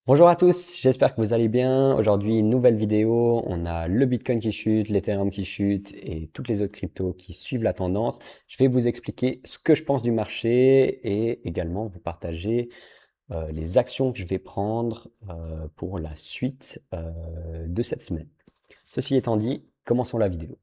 Bonjour à tous, j'espère que vous allez bien. Aujourd'hui, une nouvelle vidéo. On a le Bitcoin qui chute, l'Ethereum qui chute et toutes les autres cryptos qui suivent la tendance. Je vais vous expliquer ce que je pense du marché et également vous partager les actions que je vais prendre pour la suite de cette semaine. Ceci étant dit, commençons la vidéo.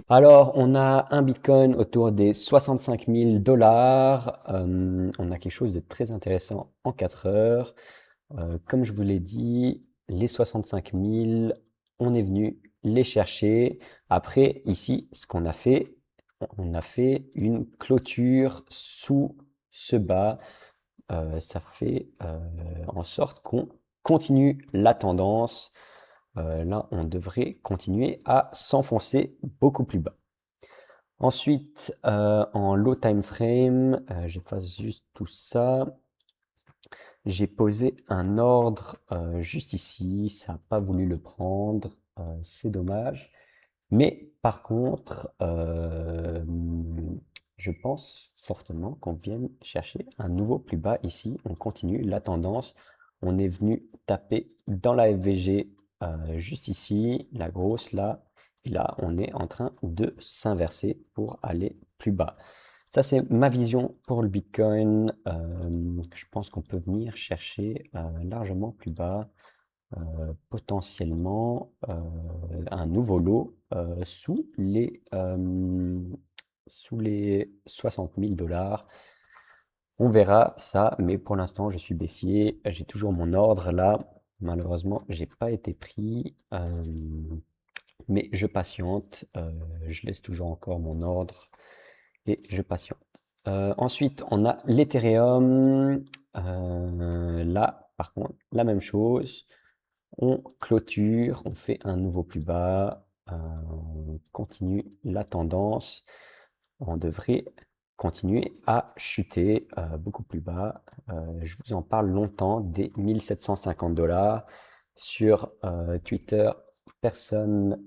Alors, on a un Bitcoin autour des 65 000 dollars. On a quelque chose de très intéressant en 4 heures. Comme je vous l'ai dit, les 65 000, on est venu les chercher. Après, ici, ce qu'on a fait, on a fait une clôture sous ce bas. Ça fait en sorte qu'on continue la tendance. Là, on devrait continuer à s'enfoncer beaucoup plus bas. Ensuite, en low time frame, j'efface juste tout ça. J'ai posé un ordre juste ici, ça n'a pas voulu le prendre, c'est dommage. Mais par contre, je pense fortement qu'on vienne chercher un nouveau plus bas ici. On continue la tendance. On est venu taper dans la FVG juste ici, la grosse là. Et là, on est en train de s'inverser pour aller plus bas. Ça, c'est ma vision pour le Bitcoin. Je pense qu'on peut venir chercher largement plus bas, potentiellement un nouveau lot sous les 60 000 dollars. On verra ça, mais pour l'instant, je suis baissier. J'ai toujours mon ordre là. Malheureusement, j'ai pas été pris, mais je patiente. Je laisse toujours encore mon ordre et je patiente. Ensuite, on a l'Ethereum. Là, par contre, la même chose. On clôture, on fait un nouveau plus bas, on continue la tendance. On devrait continuer à chuter beaucoup plus bas. Je vous en parle longtemps des 1750 dollars sur Twitter. Personne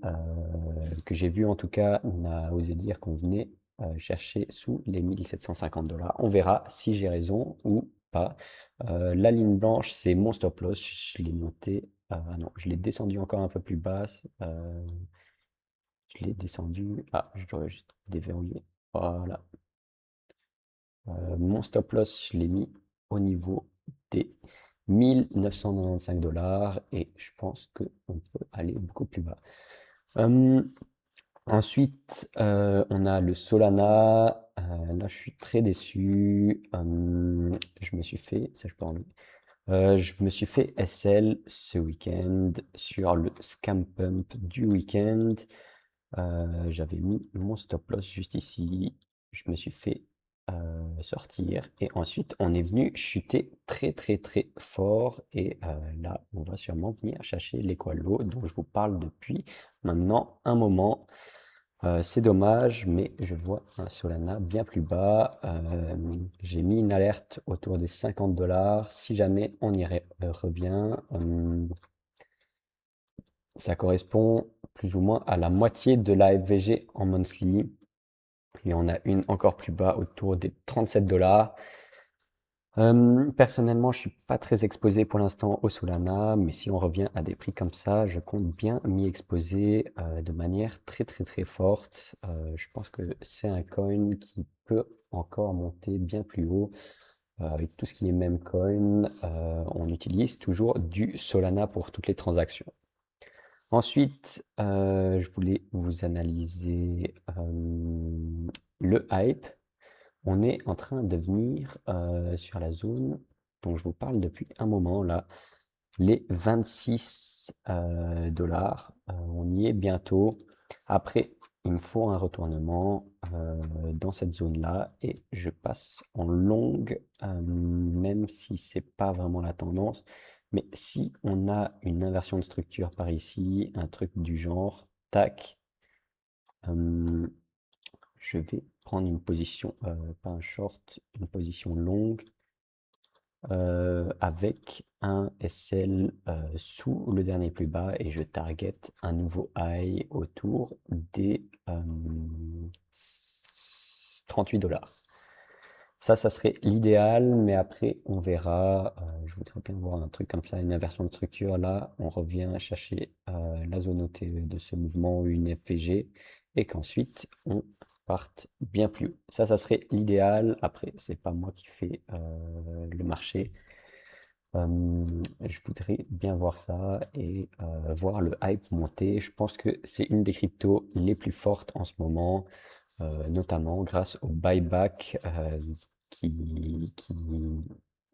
que j'ai vu en tout cas n'a osé dire qu'on venait chercher sous les 1750 dollars. On verra si j'ai raison ou pas. La ligne blanche, c'est mon stop loss. Je l'ai monté. Ah non, je l'ai descendu encore un peu plus basse. Je l'ai descendu. Ah, je dois juste déverrouiller. Voilà. Mon stop loss, je l'ai mis au niveau des 1995 dollars et je pense qu'on peut aller beaucoup plus bas. Ensuite, on a le Solana. Là, je suis très déçu. Je me suis fait, ça je peux enlever. Je me suis fait SL ce week-end sur le scam pump du week-end. J'avais mis mon stop loss juste ici. Je me suis fait sortir et ensuite on est venu chuter très très très fort et là on va sûrement venir chercher l'Equalo dont je vous parle depuis maintenant un moment. C'est dommage, mais je vois un Solana bien plus bas. J'ai mis une alerte autour des 50 dollars. Si jamais on y revient, ça correspond plus ou moins à la moitié de la FVG en monthly. Et on a une encore plus bas autour des 37 dollars. Personnellement, je suis pas très exposé pour l'instant au Solana, mais si on revient à des prix comme ça, je compte bien m'y exposer de manière très très très forte. Je pense que c'est un coin qui peut encore monter bien plus haut. Avec tout ce qui est meme coin, on utilise toujours du Solana pour toutes les transactions. Ensuite, je voulais vous analyser le hype. On est en train de venir sur la zone dont je vous parle depuis un moment là, les 26 dollars. On y est bientôt. Après, il me faut un retournement dans cette zone-là et je passe en longue, même si c'est pas vraiment la tendance. Mais si on a une inversion de structure par ici, un truc du genre, tac, euh, je vais prendre une position, pas un short, une position longue avec un SL sous le dernier plus bas et je target un nouveau high autour des 38 dollars. Ça serait l'idéal, mais après on verra. je voudrais bien voir un truc comme ça, une inversion de structure. Là, on revient chercher la zone OTE de ce mouvement ou une FVG et qu'ensuite on parte bien plus haut. Ça serait l'idéal. Après, c'est pas moi qui fais le marché. Je voudrais bien voir ça et voir le hype monter. Je pense que c'est une des cryptos les plus fortes en ce moment, notamment grâce au buyback qui, qui,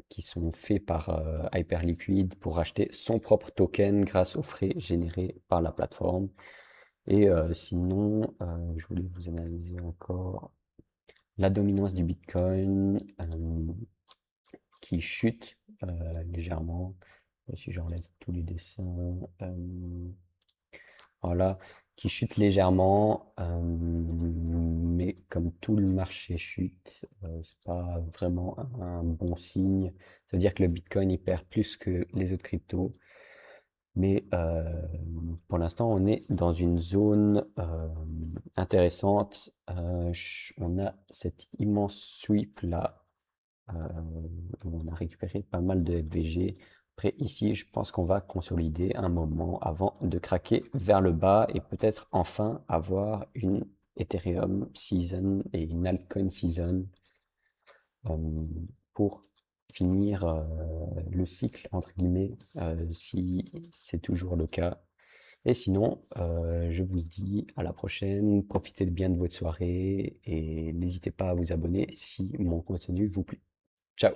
qui sont faits par Hyperliquid pour acheter son propre token grâce aux frais générés par la plateforme. Et sinon, je voulais vous analyser encore la dominance du Bitcoin qui chute légèrement. Si j'enlève tous les dessins, voilà, qui chute légèrement, mais comme tout le marché chute, c'est pas vraiment un bon signe. Ça veut dire que le Bitcoin il perd plus que les autres cryptos, mais pour l'instant on est dans une zone intéressante. On a cette immense sweep là où on a récupéré pas mal de FVG. Après, ici, je pense qu'on va consolider un moment avant de craquer vers le bas et peut-être enfin avoir une Ethereum season et une altcoin season euh, pour finir le cycle, entre guillemets, si c'est toujours le cas. Et sinon, je vous dis à la prochaine, profitez bien de votre soirée et n'hésitez pas à vous abonner si mon contenu vous plaît. Ciao!